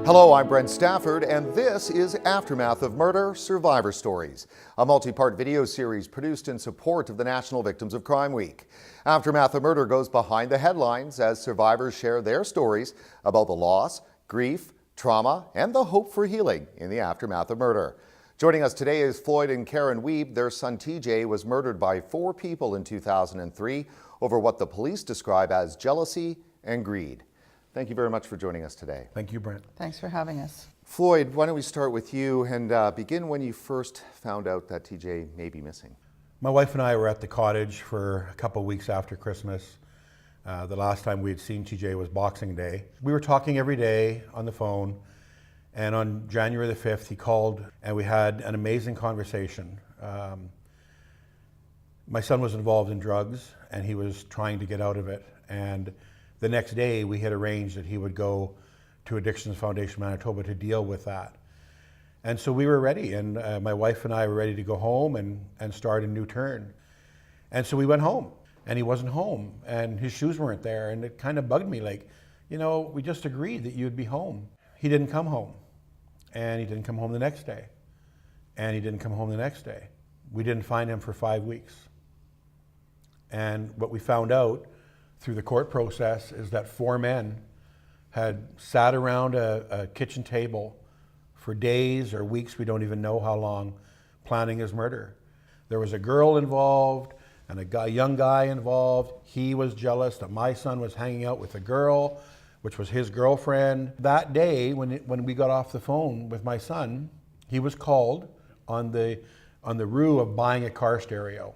Hello, I'm Brent Stafford, and this is Aftermath of Murder Survivor Stories, a multi-part video series produced in support of the National Victims of Crime Week. Aftermath of Murder goes behind the headlines as survivors share their stories about the loss, grief, trauma, and the hope for healing in the aftermath of murder. Joining us today is Floyd and Karen Wiebe. Their son TJ was murdered by 4 people in 2003 over what the police describe as jealousy and greed. Thank you very much for joining us today. Thank you, Brent. Thanks for having us. Floyd, why don't we start with you and begin when you first found out that TJ may be missing? My wife and I were at the cottage for a couple of weeks after Christmas. The last time we had seen TJ was Boxing Day. We were talking every day on the phone, and on January the 5th, he called and we had an amazing conversation. My son was involved in drugs and he was trying to get out of it. And the next day, we had arranged that he would go to Addictions Foundation Manitoba to deal with that. And so we were ready, and my wife and I were ready to go home and start a new turn. And so we went home, and he wasn't home, and his shoes weren't there, and it kind of bugged me, like, you know, we just agreed that you'd be home. He didn't come home, and he didn't come home the next day, and he didn't come home the next day. We didn't find him for 5 weeks. And what we found out through the court process is that 4 men had sat around a kitchen table for days or weeks, we don't even know how long, planning his murder. There was a girl involved and a young guy involved. He was jealous that my son was hanging out with a girl, which was his girlfriend. That day, when we got off the phone with my son, he was called on the ruse of buying a car stereo.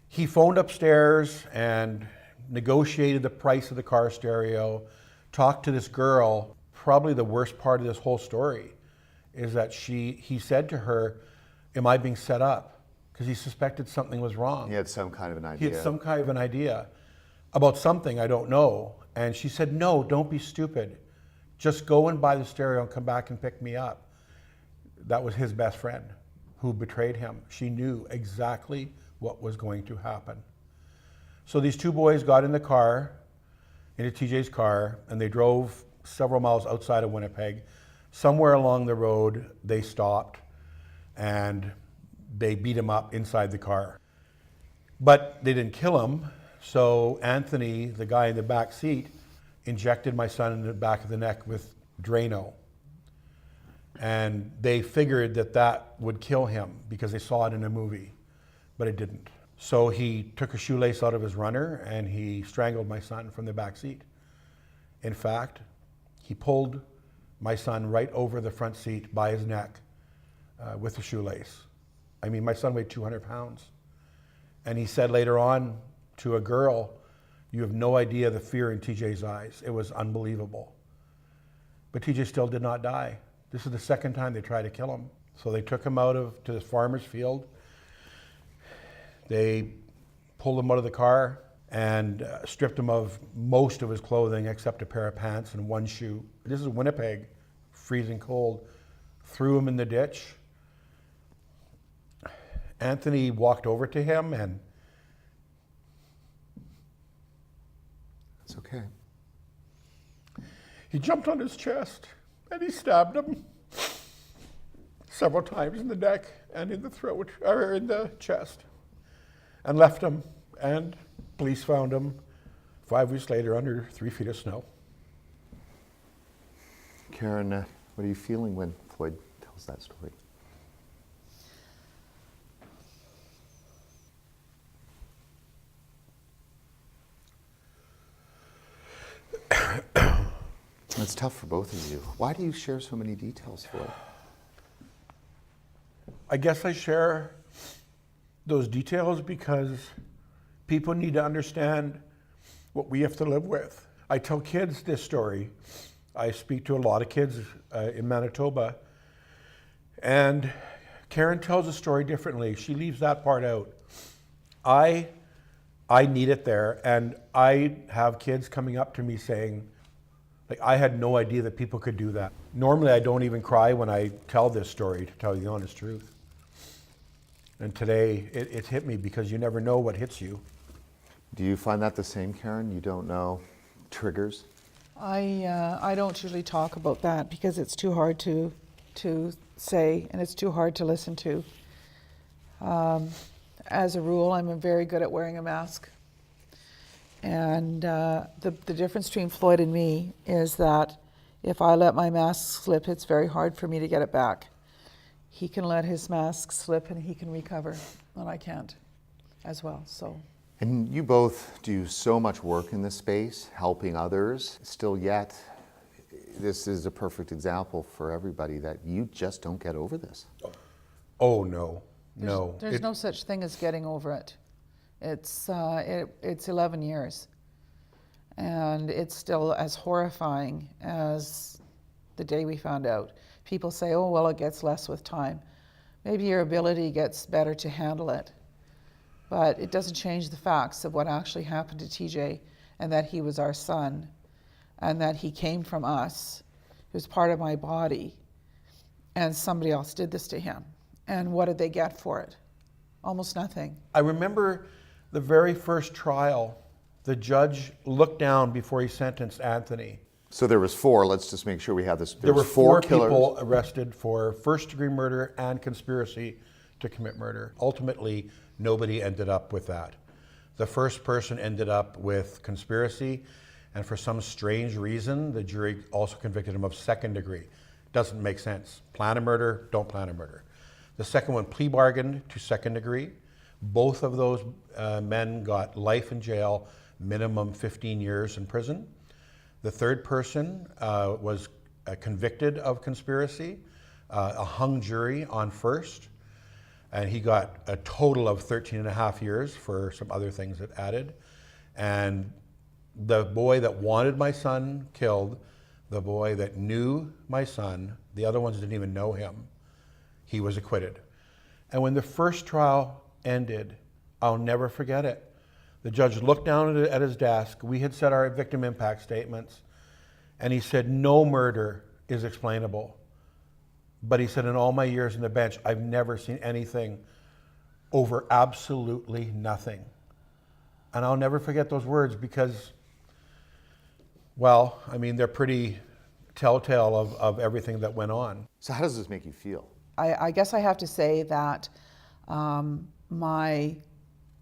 He phoned upstairs and negotiated the price of the car stereo, talked to this girl. Probably the worst part of this whole story is that he said to her, "Am I being set up?" Because he suspected something was wrong. He had some kind of an idea. He had some kind of an idea about something I don't know. And she said, "No, don't be stupid. Just go and buy the stereo and come back and pick me up." That was his best friend who betrayed him. She knew exactly what was going to happen. So these 2 boys got in the car, into TJ's car, and they drove several miles outside of Winnipeg. Somewhere along the road, they stopped and they beat him up inside the car. But they didn't kill him, so Anthony, the guy in the back seat, injected my son in the back of the neck with Drano. And they figured that that would kill him because they saw it in a movie, but it didn't. So he took a shoelace out of his runner and he strangled my son from the back seat. In fact, he pulled my son right over the front seat by his neck with a shoelace. I mean, my son weighed 200 pounds. And he said later on to a girl, "You have no idea the fear in TJ's eyes. It was unbelievable." But TJ still did not die. This is the second time they tried to kill him. So they took him to the farmer's field. They pulled him out of the car and stripped him of most of his clothing except a pair of pants and 1 shoe. This is Winnipeg, freezing cold. Threw him in the ditch. Anthony walked over to him and... It's okay. He jumped on his chest and he stabbed him several times in the neck and in the throat, or in the chest. And left him, and police found him 5 weeks later under 3 feet of snow. Karen, what are you feeling when Floyd tells that story? It's tough for both of you. Why do you share so many details, Floyd? I guess I share those details because people need to understand what we have to live with. I tell kids this story. I speak to a lot of kids in Manitoba, and Karen tells the story differently. She leaves that part out. I need it there, and I have kids coming up to me saying, like, I had no idea that people could do that. Normally I don't even cry when I tell this story, to tell you the honest truth. And today, it hit me because you never know what hits you. Do you find that the same, Karen? You don't know triggers? I don't usually talk about that because it's too hard to say and it's too hard to listen to. As a rule, I'm very good at wearing a mask. And the difference between Floyd and me is that if I let my mask slip, it's very hard for me to get it back. He can let his mask slip and he can recover, and I can't as well. So. And you both do so much work in this space, helping others. Still yet, this is a perfect example for everybody that you just don't get over this. Oh, no. No. There's no such thing as getting over it. It's 11 years. And it's still as horrifying as the day we found out. People say, oh, well, it gets less with time. Maybe your ability gets better to handle it. But it doesn't change the facts of what actually happened to TJ, and that he was our son, and that he came from us. He was part of my body, and somebody else did this to him. And what did they get for it? Almost nothing. I remember the very first trial, the judge looked down before he sentenced Anthony. So there was 4. Let's just make sure we have this. There were 4 killers. people arrested for first-degree murder and conspiracy to commit murder. Ultimately, nobody ended up with that. The first person ended up with conspiracy, and for some strange reason, the jury also convicted him of second degree. Doesn't make sense. Plan a murder, don't plan a murder. The second one plea bargained to second degree. Both of those men got life in jail, minimum 15 years in prison. The third person was convicted of conspiracy, a hung jury on first. And he got a total of 13 and a half years for some other things that added. And the boy that wanted my son killed, the boy that knew my son, the other ones didn't even know him, he was acquitted. And when the first trial ended, I'll never forget it. The judge looked down at his desk. We had set our victim impact statements. And he said, no murder is explainable. But he said, in all my years on the bench, I've never seen anything over absolutely nothing. And I'll never forget those words because, well, I mean, they're pretty telltale of everything that went on. So how does this make you feel? I guess I have to say that my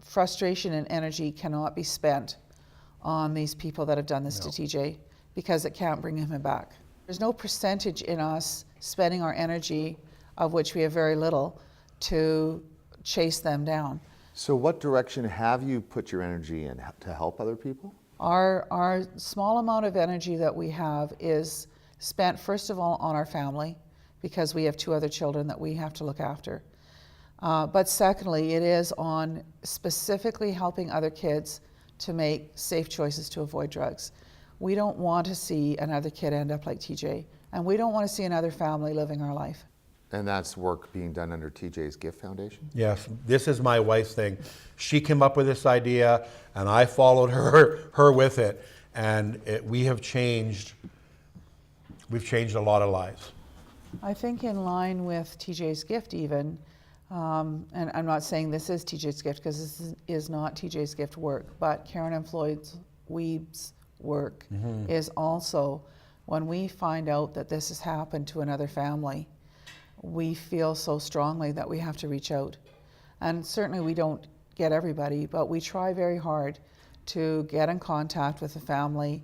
frustration and energy cannot be spent on these people that have done this to TJ because it can't bring him back. There's no percentage in us spending our energy, of which we have very little, to chase them down. So what direction have you put your energy in to help other people? Our small amount of energy that we have is spent, first of all, on our family, because we have 2 other children that we have to look after. But secondly, it is on specifically helping other kids to make safe choices to avoid drugs. We don't want to see another kid end up like TJ, and we don't want to see another family living our life. And that's work being done under TJ's Gift Foundation? Yes, this is my wife's thing. She came up with this idea, and I followed her with it, and we've changed a lot of lives. I think in line with TJ's Gift even, and I'm not saying this is TJ's Gift because this is not TJ's Gift work, but Karen and Floyd's, Wiebe's work is also, when we find out that this has happened to another family, we feel so strongly that we have to reach out. And certainly we don't get everybody, but we try very hard to get in contact with the family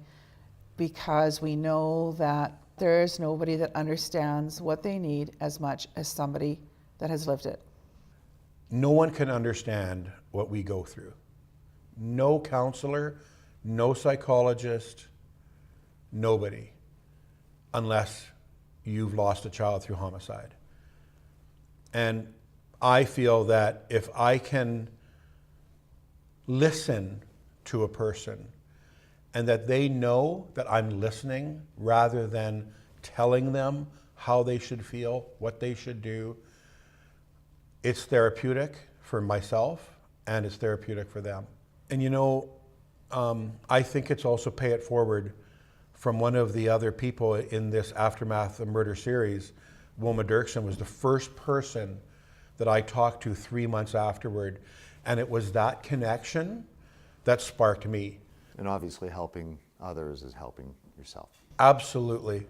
because we know that there is nobody that understands what they need as much as somebody that has lived it. No one can understand what we go through. No counselor, no psychologist, nobody, unless you've lost a child through homicide. And I feel that if I can listen to a person and that they know that I'm listening rather than telling them how they should feel, what they should do, it's therapeutic for myself and it's therapeutic for them. And you know, I think it's also pay it forward from one of the other people in this Aftermath of Murder series. Wilma Dirksen was the first person that I talked to 3 months afterward. And it was that connection that sparked me. And obviously helping others is helping yourself. Absolutely.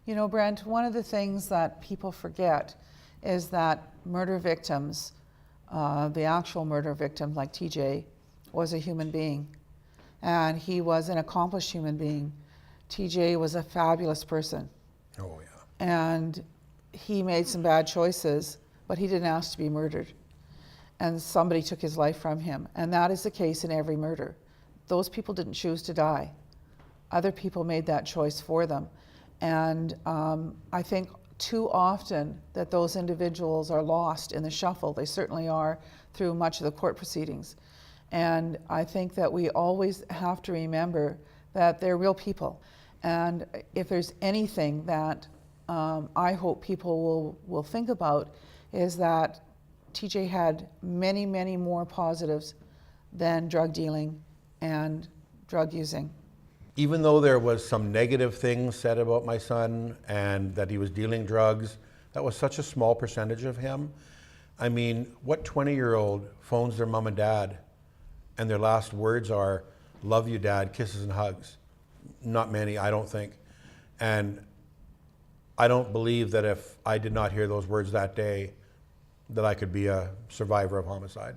You know, Brent, one of the things that people forget is that murder victims, the actual murder victim like TJ, was a human being. And he was an accomplished human being. TJ was a fabulous person. Oh, yeah. And he made some bad choices, but he didn't ask to be murdered. And somebody took his life from him. And that is the case in every murder. Those people didn't choose to die. Other people made that choice for them. And I think too often that those individuals are lost in the shuffle. They certainly are through much of the court proceedings. And I think that we always have to remember that they're real people. And if there's anything that I hope people will think about, is that TJ had many, many more positives than drug dealing and drug using. Even though there was some negative things said about my son and that he was dealing drugs, that was such a small percentage of him. I mean, what 20-year-old phones their mom and dad and their last words are, "Love you, Dad, kisses and hugs"? Not many, I don't think. And I don't believe that if I did not hear those words that day, that I could be a survivor of homicide.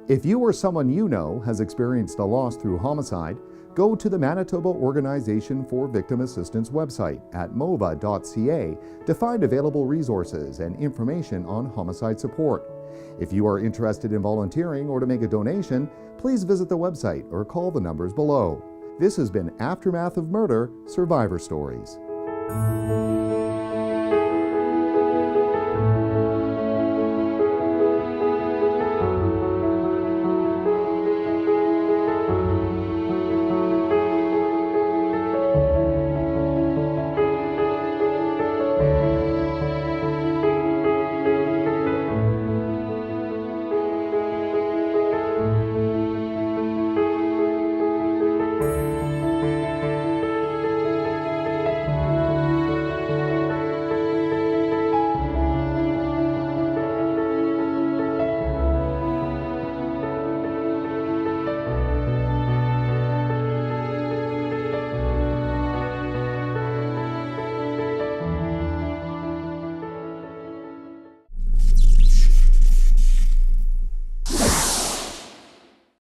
If you or someone you know has experienced a loss through homicide, go to the Manitoba Organization for Victim Assistance website at mova.ca to find available resources and information on homicide support. If you are interested in volunteering or to make a donation, please visit the website or call the numbers below. This has been Aftermath of Murder Survivor Stories.